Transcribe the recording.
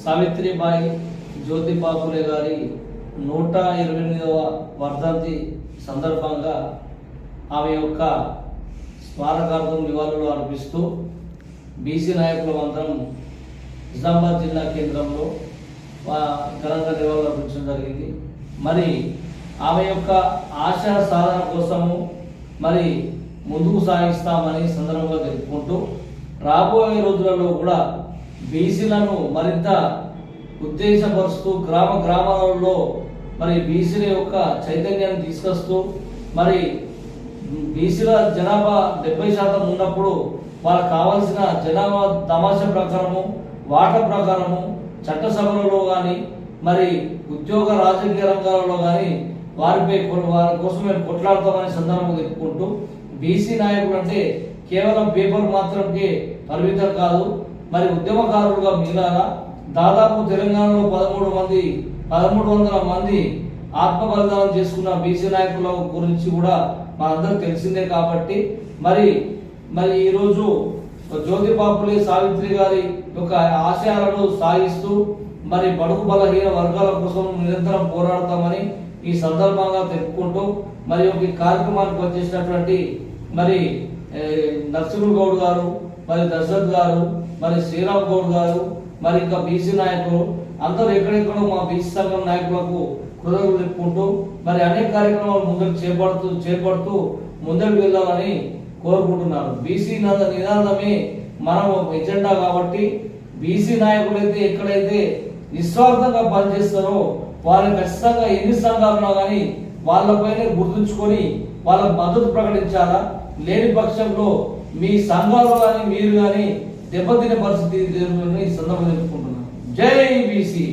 సావిత్రిబాయి జ్యోతిబా ఫులే గారి 128వ వర్ధంతి సందర్భంగా ఆమె యొక్క స్మారకార్థం నివాళులు అర్పిస్తూ బీసీ నాయకుల అందరం నిజామాబాద్ జిల్లా కేంద్రంలో ఘనంగా నివాళులు అర్పించడం జరిగింది. మరి ఆమె యొక్క ఆశయ సాధన కోసము మరి ముందుకు సాగిస్తామని సందర్భంగా తెలుపుకుంటూ రాబోయే రోజులలో కూడా బీసీలను మరింత ఉద్దేశపరుస్తూ గ్రామాలలో మరి బీసీల యొక్క చైతన్యాన్ని తీసుకొస్తూ మరి బీసీల జనాభా 70% ఉన్నప్పుడు వాళ్ళకు కావాల్సిన జనాభా తమాషా ప్రకారము వాటా ప్రకారము చట్టసభలలో కానీ మరి ఉద్యోగ రాజకీయ రంగాలలో కానీ వారి కోసం మేము కొట్లాడతామనే సందర్భం చెప్పుకుంటూ బీసీ నాయకులు అంటే కేవలం పేపర్ మాత్రంకే పరిమితం కాదు, మరి ఉద్యమకారులుగా మిగిలాలా. దాదాపు తెలంగాణలో 1300 మంది ఆత్మ బలిదానం చేసుకున్న బీసీ నాయకుల గురించి కూడా మనందరూ తెలిసిందే. కాబట్టి మరి ఈరోజు జ్యోతిబా ఫులే సావిత్రి గారి యొక్క ఆశయాలను సాగిస్తూ మరి బడుగు బలహీన వర్గాల కోసం నిరంతరం పోరాడతామని ఈ సందర్భంగా తెలుపుకుంటూ మరి ఒక కార్యక్రమానికి వచ్చేసినటువంటి మరి నరసింహ గౌడ్ గారు, మరి దశరథ్ గారు, మరి శ్రీరామ్ గౌడ్ గారు, మరి ఇంకా బీసీ నాయకులు అందరూ ఎక్కడెక్కడో మా బీసీ సంఘం నాయకులకు కృతజ్ఞతలు చెప్పుకుంటూ మరి అనేక కార్యక్రమాలు ముందుకు చేపడుతూ ముందుకు వెళ్ళాలని కోరుకుంటున్నారు. బీసీ నినాదమే మనం ఎజెండా కాబట్టి బీసీ నాయకులైతే ఎక్కడైతే నిస్వార్థంగా పనిచేస్తారో వాళ్ళు ఖచ్చితంగా ఎన్ని సంఘాలున్నా కానీ వాళ్ళపైనే గుర్తుంచుకొని వాళ్ళకు మద్దతు ప్రకటించాలా. లేని పక్షంలో మీ సంఘాలు కానీ మీరు కానీ దెబ్బతినే పరిస్థితి ఈ సందర్భంగా చెప్పుకుంటున్నాను. జై బీసీ.